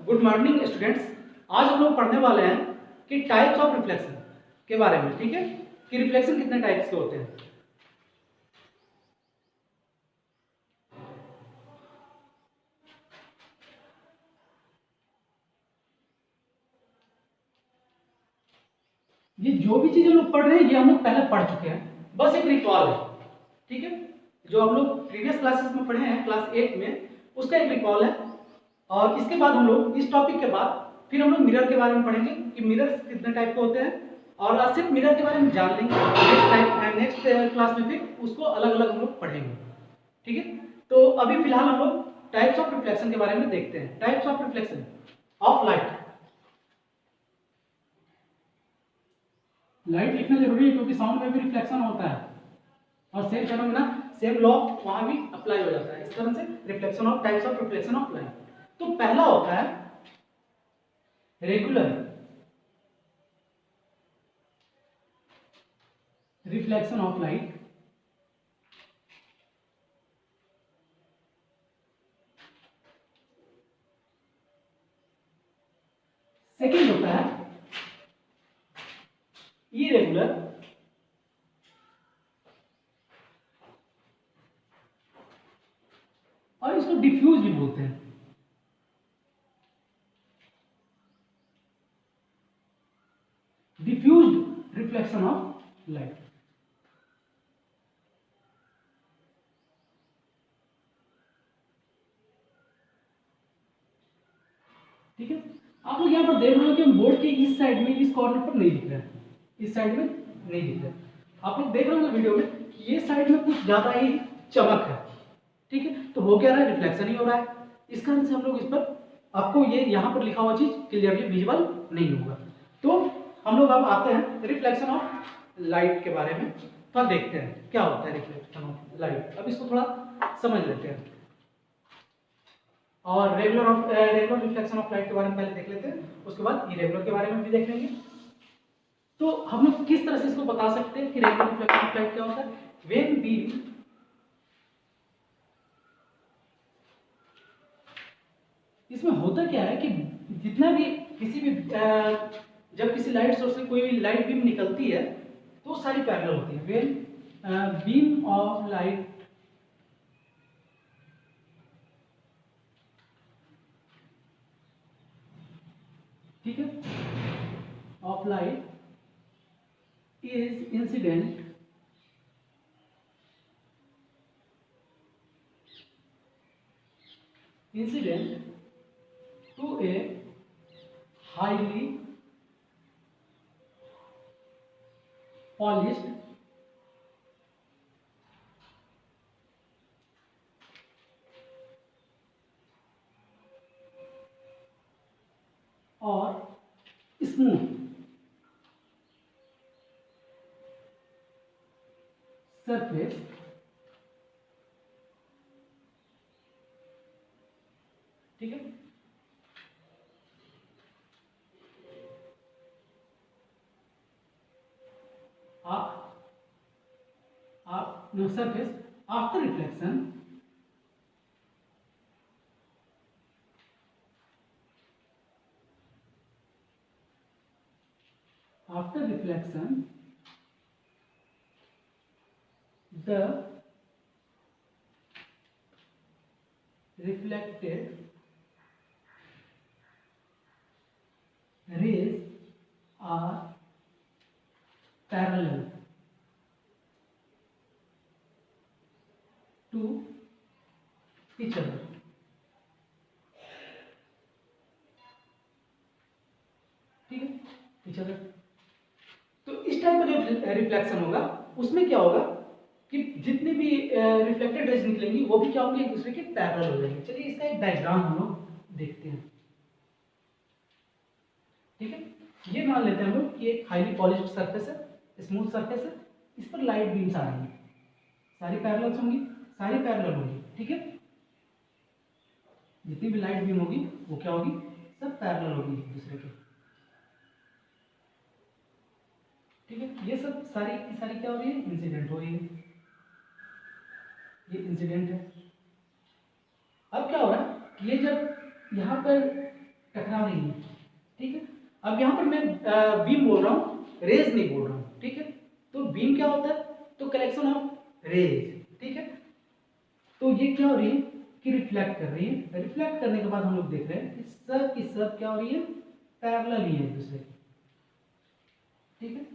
Good morning students. आज हम लोग पढ़ने वाले हैं कि टाइप्स ऑफ रिफ्लेक्शन के बारे में। ठीक है, कि रिफ्लेक्शन कितने टाइप्स के होते हैं। ये जो भी चीज हम लोग पढ़ रहे हैं ये हम लोग पहले पढ़ चुके हैं, बस एक रिकॉल है। ठीक है, जो हम लोग प्रीवियस क्लासेस में पढ़े हैं क्लास 8 में, उसका एक रिकॉल है। और इसके बाद हम लोग इस टॉपिक के बाद फिर हम लोग मिरर के बारे में पढ़ेंगे कि मिरर कितने टाइप के होते हैं, और सिर्फ मिरर के बारे में जान लेंगे। नेक्स्ट क्लास में फिर उसको अलग अलग हम लोग पढ़ेंगे। ठीक है, तो अभी फिलहाल हम लोग टाइप्स ऑफ रिफ्लेक्शन के बारे में देखते हैं। Types of reflection of light. Light लिखना जरूरी है क्योंकि साउंड में भी रिफ्लेक्शन होता है और सेम फिनोमेना सेम लॉ वहां भी अप्लाई हो जाता है। इस तरह से reflection of types of reflection of light. तो पहला होता है regular reflection of light. Second होता है इरेगुलर और इसको डिफ्यूज भी बोलते हैं। Diffused reflection of light. ठीक है, आप लोग यहां पर देख रहे हो कि बोर्ड के इस साइड में इस कॉर्नर पर नहीं दिख रहा है, इस साइड में नहीं दिख रहा है। आप लोग देख रहे होंगे वीडियो में कि ये साइड में कुछ ज्यादा ही चमक है। ठीक है, तो हो क्या रहा है, रिफ्लेक्शन ही हो रहा है। इस कारण से हम लोग इस पर आपको ये यहाँ पर लिखा हुआ चीज क्लियरली विजुअल नहीं होगा। तो हम लोग अब आते हैं रिफ्लेक्शन ऑफ लाइट के बारे में। तो देखते हैं क्या होता है रिफ्लेक्शन ऑफ लाइट। अब इसको थोड़ा समझ लेते हैं और रेगुलर रिफ्लेक्शन ऑफ लाइट के बारे में पहले देख लेते हैं, उसके बाद इरेगुलर के बारे में भी देख लेंगे। तो हम लोग किस तरह से इसको बता सकते हैं कि रेगुलर रिफ्लेक्शन ऑफ लाइट क्या होता है। व्हेन बीम, इसमें होता क्या है कि जितना भी किसी भी जब किसी लाइट सोर्स से कोई लाइट बीम निकलती है तो सारी पैरेलल होती है। व्हेन बीम ऑफ लाइट ठीक है of light is incident to a highly polished और स्मूथ सरफेस ठीक है। आप surface after reflection the reflected rays are parallel to each other। ठीक है, each other। तो इस टाइप का जो रिफ्लेक्शन होगा उसमें क्या होगा कि जितने भी रिफ्लेक्टेड रेज निकलेंगी वो भी क्या होंगे, एक दूसरे के पैरेलल हो जाएंगे। चलिए इसका एक डायग्राम हम लोग देखते हैं। ठीक है, ये मान लेते हैं हम लोग कि एक हाईली पॉलिश्ड सरफेस है, स्मूथ सरफेस है, इस पर लाइट बीम्स आ रही है, सारी पैरेलल होंगी, सारी पैरेलल होंगी। ठीक है, जितनी भी लाइट बीम होगी वो क्या होगी, सब पैरेलल होगी एक दूसरे के। ठीक है, ये सब सारी की सारी क्या हो रही है, इंसिडेंट हो रही है। ये इंसिडेंट है। अब क्या हो रहा है, ये जब यहाँ पर टकरा रही है, ठीक है। अब यहाँ पर मैं बीम बोल रहा हूँ, रेज नहीं बोल रहा हूँ, ठीक है। तो बीम क्या होता है, तो कलेक्शन ऑफ रेज, ठीक है। तो ये क्या हो रही है कि रिफ्लेक्ट कर रही है। रिफ्लेक्ट करने के बाद हम लोग देख रहे हैं कि सब की सब क्या हो रही है, पैरेलल ही है एक दूसरे की, ठीक है।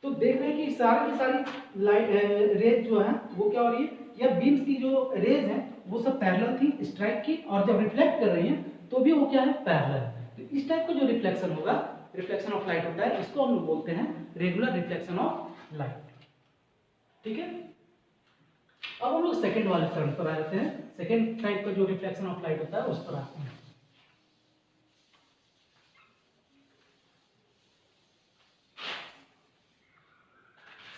तो देख रहे हैं कि सारी की सारी लाइट रेज जो है वो क्या हो रही है, या बीम्स की जो रेज है वो सब पैरेलल थी स्ट्राइक की, और जब रिफ्लेक्ट कर रही हैं तो भी वो क्या है, पैरेलल है। तो इस टाइप का जो रिफ्लेक्शन होगा, रिफ्लेक्शन ऑफ लाइट होता है, इसको हम लोग बोलते हैं रेगुलर रिफ्लेक्शन ऑफ लाइट, ठीक है। अब हम लोग सेकंड वाले टर्म पर आ जाते हैं। सेकंड टाइप का जो रिफ्लेक्शन ऑफ लाइट होता है उस पर आते हैं।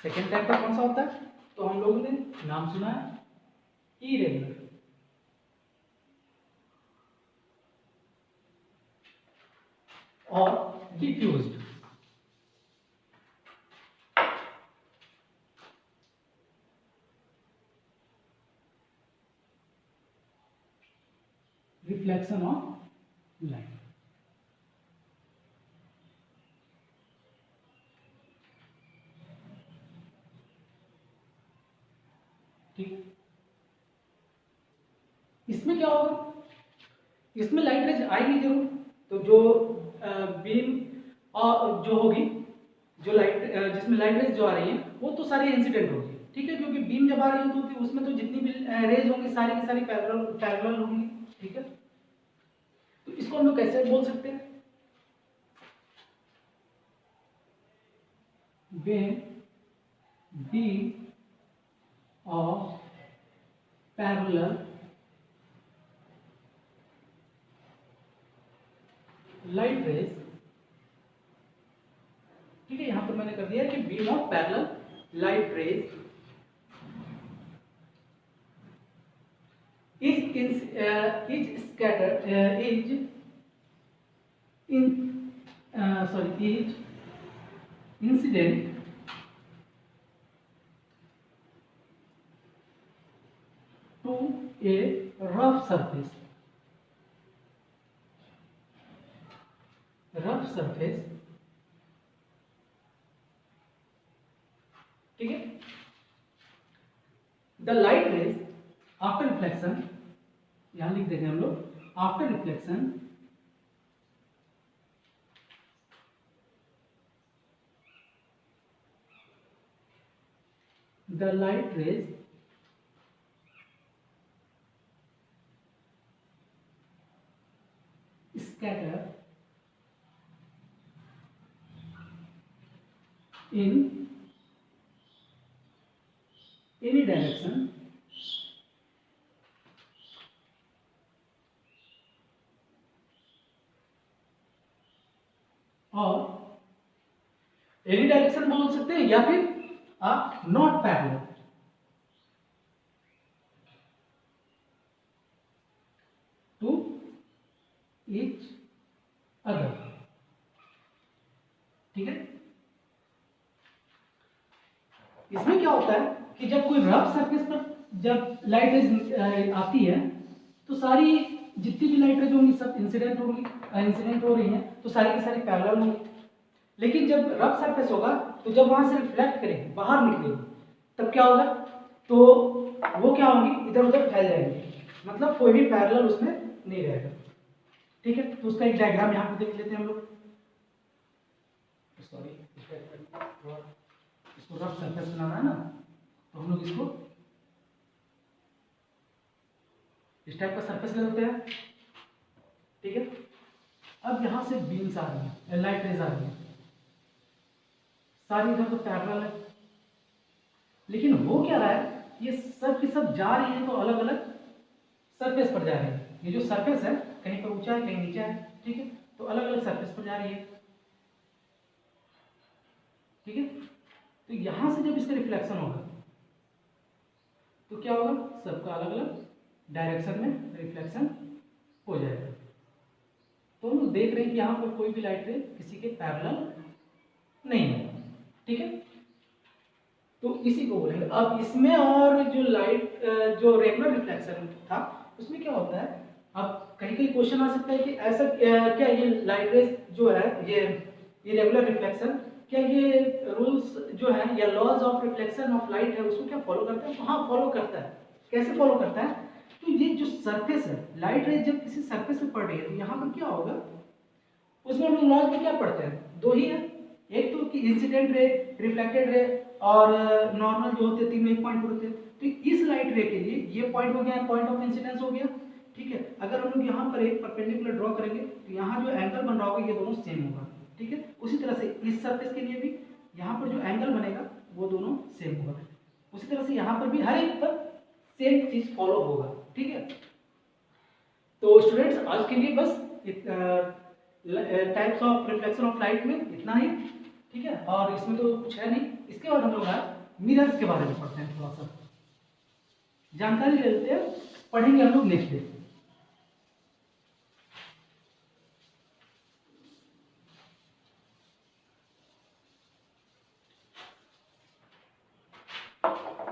सेकेंड टाइप का कौन सा होता है, तो हम लोगों ने नाम सुना है इरेगुलर, और डिफ्यूज्ड। रिफ्लेक्शन ऑफ लाइट, ठीक। इसमें क्या होगा, इसमें लाइट रेज आएगी जरूर, तो जो बीम और जो होगी, जो लाइट जिसमें लाइट रेज जो आ रही है वो तो सारी इंसिडेंट होगी, ठीक है, क्योंकि बीम जब आ रही है तो उसमें तो जितनी भी रेज होंगी सारी की सारी पैरेलल पैरेलल होंगी, ठीक है। तो इसको हम लोग कैसे बोल सकते हैं, when beam of parallel light rays, ठीक है, यहां पर मैंने कर दिया कि beam of parallel light rays is scattered is incident to a rough surface, ठीक है। The light rays after reflection, यहां लिख देंगे हम लोग, after reflection the light rays scatter in any direction और एनी डायरेक्शन बोल सकते हैं, या फिर आप not parallel, to each other, ठीक है। इसमें क्या होता है कि जब कोई रफ सरफेस पर जब लाइट रेज आती है तो सारी जितनी भी लाइट रेज होंगी सब इंसिडेंट होंगी, इंसिडेंट हो रही हैं तो सारी की सारी पैरेलल होंगी। लेकिन जब रफ सरफेस होगा तो जब वहां से रिफ्लेक्ट करेगी, बाहर निकलेगी, तब क्या होगा, तो वो क्या होंगी, इधर उधर फैल जाएंगे, मतलब कोई भी पैरेलल उसमें नहीं रहेगा, ठीक है। तो उसका एक डायग्राम यहाँ पे देख लेते हैं हम लोग। सॉरी, इसको रफ सरफेस बनाना है ना, तो हम लोग इसको इस टाइप का सरफेस ले लेते हैं, ठीक है। अब यहां से बीम्स आ रही है, लाइट रेज आ रही है, सारी इधर तो पैरेलल है, लेकिन हो क्या रहा है, ये सब की सब जा रही है तो अलग अलग सरफेस पर जा रही है। ये जो सरफेस है कहीं पर ऊंचा है कहीं नीचा है, ठीक है, तो अलग अलग सरफेस पर जा रही है, ठीक है। तो यहां से जब इसका रिफ्लेक्शन होगा तो क्या होगा, सबका अलग अलग डायरेक्शन में रिफ्लेक्शन हो जाएगा। तो हम लोग देख रहे हैं कि यहां पर कोई भी लाइट रे किसी के पैरेलल नहीं है, ठीक है। तो इसी को बोलेंगे। अब इसमें और जो लाइट जो रेगुलर रिफ्लेक्शन था उसमें क्या होता है, अब कहीं कहीं क्वेश्चन आ सकता है कि ऐसा क्या ये लाइट रेज जो है ये रेगुलर रिफ्लेक्शन, क्या ये रूल्स जो है या laws of reflection of light है उसको क्या फॉलो करता है? तो हाँ फॉलो करता है। कैसे फॉलो करता है? तो ये जो सरफेस है, लाइट रेज जब किसी सरफेस पे पड़ रही है तो यहाँ पर क्या होगा, उसमें हम लोग लॉज में क्या पढ़ते हैं, दो ही है, एक तो कि इंसिडेंट रे, रिफ्लेक्टेड रे और नॉर्मल जो होते हैं, तीनों एक पॉइंट पर होते हैं। तो इस लाइट रे के लिए ये पॉइंट हो गया, पॉइंट ऑफ इंसिडेंस हो गया, ठीक है। अगर हम लोग यहाँ पर एक परपेंडिकुलर ड्रॉ करेंगे तो यहाँ जो एंगल बन रहा होगा ये दोनों सेम होगा, ठीक है। उसी तरह से इस सरफेस के लिए भी यहाँ पर जो एंगल बनेगा वो दोनों सेम होगा। उसी तरह से यहाँ पर भी हर एक पर सेम चीज फॉलो होगा, ठीक है। तो स्टूडेंट्स आज के लिए बस types of reflection of light में इतना ही, ठीक है। और इसमें तो कुछ है नहीं। इसके बाद हम लोग आज मिरर्स के बारे में पढ़ते हैं, थोड़ा सा जानकारी ले लेते हैं, पढ़ेंगे हम लोग नेक्स्ट डे।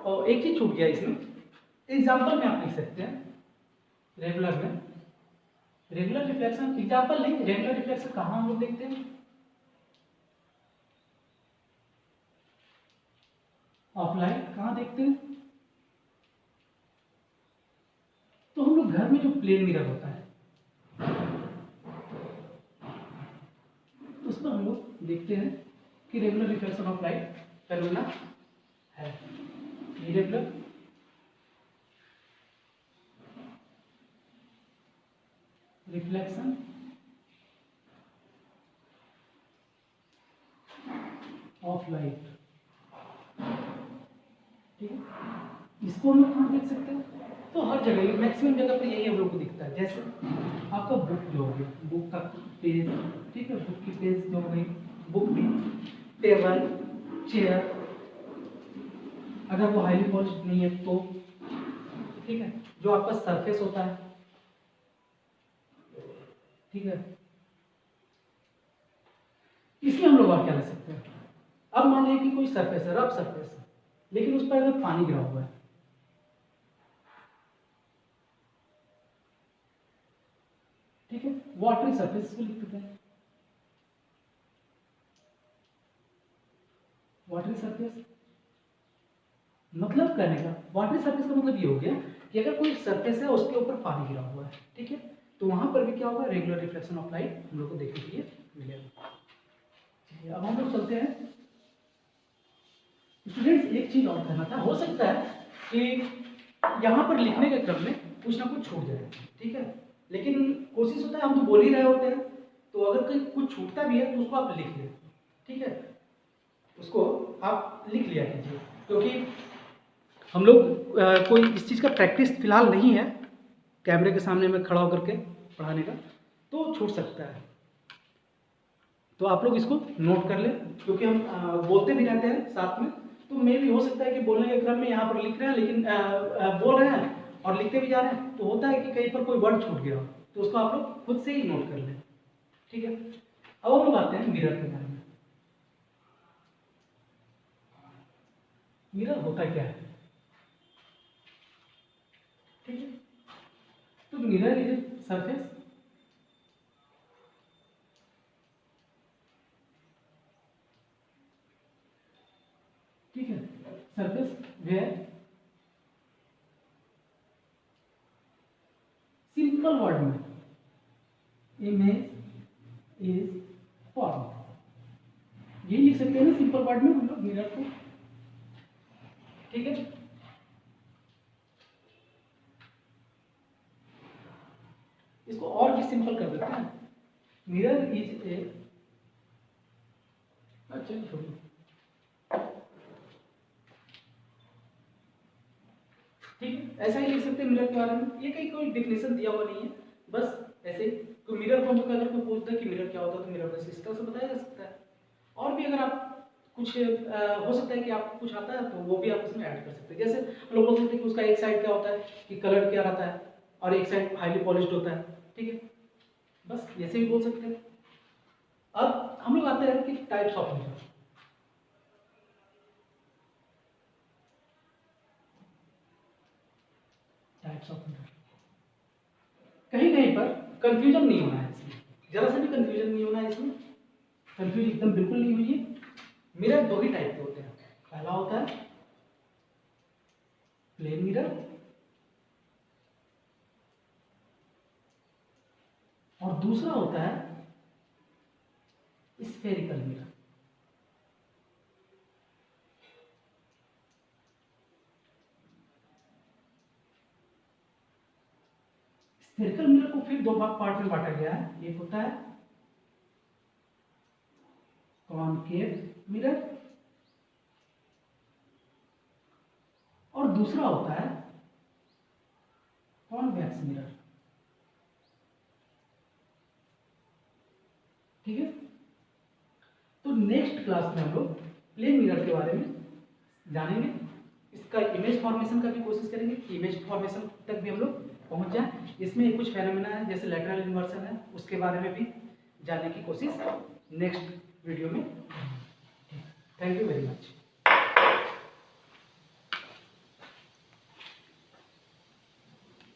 और एक चीज छूट गया इसमें, एग्जाम्पल में आप लिख सकते हैं रेगुलर में। रेगुलर रिफ्लेक्शन एग्जाम्पल नहीं, रेगुलर रिफ्लेक्शन कहाँ हम लोग देखते हैं, ऑफ लाइट कहाँ देखते हैं? तो हम लोग घर में जो प्लेन मिरर होता है उस पर हम लोग देखते हैं कि regular reflection of light phenomena है। इरेगुलर रिफ्लेक्शन ऑफ लाइट, ठीक है। इसको हम लोग कहाँ देख सकते हैं? तो हर जगह, मैक्सिमम जगह पे यही हम लोग को दिखता है। जैसे आपका बुक जो हो गया, बुक का पेज, ठीक है, बुक की पेज जो हो गई, बुक की टेबल, चेयर, अगर वो हाईली पॉलिश्ड नहीं है तो, ठीक है, जो आपका सरफेस होता है, ठीक है, इसमें हम लोग और क्या ले सकते हैं? अब मान लीजिए कि कोई सरफेस है, रफ सरफेस है, लेकिन उस पर अगर पानी गिरा हुआ है, ठीक है, वाटरी सरफेस को लिख देते हैं, वाटरी सरफेस। मतलब कहने का वाटरी सरफेस का मतलब ये हो गया कि अगर कोई सरफेस है उसके ऊपर पानी गिरा हुआ है, ठीक है, तो वहां पर भी क्या होगा, रेगुलर रिफ्लेक्शन ऑफ लाइट हम लोग को देखने के लिए मिलेगा। अब हम लोग चलते हैं स्टूडेंट्स, एक चीज और कहना था, हो सकता है कि यहाँ पर लिखने के क्रम में कुछ ना कुछ छूट जाए, ठीक है, लेकिन कोशिश होता है, हम तो बोल ही रहे होते हैं, तो अगर कहीं कुछ छूटता भी है तो उसको आप लिख लें, ठीक है, उसको आप लिख लिया कीजिए, क्योंकि हम लोग कोई इस चीज़ का प्रैक्टिस फिलहाल नहीं है कैमरे के सामने में खड़ा होकर के पढ़ाने का, तो छूट सकता है। तो आप लोग इसको नोट कर लें, क्योंकि हम बोलते भी रहते हैं साथ में, तो मे भी हो सकता है कि बोलने के क्रम में यहाँ पर लिख रहे हैं, लेकिन बोल रहे हैं और लिखते भी जा रहे हैं, तो होता है कि कहीं पर कोई वर्ड छूट गया हो, तो उसको आप लोग खुद से ही नोट कर लें, ठीक है। अब हम लोग आते हैं मिरर के बारे में। मिरर होता क्या है, ठीक है, तो मिरर इज ए सरफेस ठीक है, सरफेस वेयर सिंपल वर्ड में इमेज इज फॉर्म, ये लिख सकते हैं ना सिंपल वर्ड में हम लोग मिरर को, ठीक है। इसको और भी सिंपल कर देते हैं, मिरर इज ए, अच्छा छोड़िए, ठीक है, ऐसा ही लिख सकते हैं मिरर के बारे में। ये कहीं कोई डिफिनेशन दिया हुआ नहीं है, बस ऐसे ही। तो मिरर को हम लोग अगर कोई पूछता है कि मिरर क्या होता है, तो मिरर बस इस तरह से बताया जा सकता है। और भी अगर आप कुछ हो सकता है कि आपको कुछ आता है तो वो भी आप उसमें ऐड कर सकते हैं। जैसे हम लोग बोल सकते हैं कि उसका एक साइड क्या होता है कि कलर क्या रहता है और एक साइड हाईली पॉलिश्ड होता है, ठीक है, बस ऐसे भी बोल सकते हैं। अब हम लोग आते हैं कि types of mirror. Types of mirror. कहीं कहीं पर कंफ्यूजन नहीं होना है इसमें, जरा सा भी कंफ्यूजन नहीं होना है इसमें, कंफ्यूज एकदम बिल्कुल नहीं हुई है। मिरर दो ही टाइप के होते हैं, पहला होता है प्लेन मिरर और दूसरा होता है स्फेरिकल मिरर। स्फेरिकल मिरर को फिर दो पार्ट में बांटा गया है, एक होता है कॉनकेव मिरर और दूसरा होता है कॉन्वेक्स मिरर। ठीक है, तो नेक्स्ट क्लास में हम लोग प्लेन मिरर के बारे में जानेंगे, इसका इमेज फॉर्मेशन का भी कोशिश करेंगे कि इमेज फॉर्मेशन तक भी हम लोग पहुंच जाए। इसमें कुछ फेनोमेना है जैसे लैटरल इन्वर्सन है, उसके बारे में भी जानने की कोशिश नेक्स्ट वीडियो में। Thank you very much.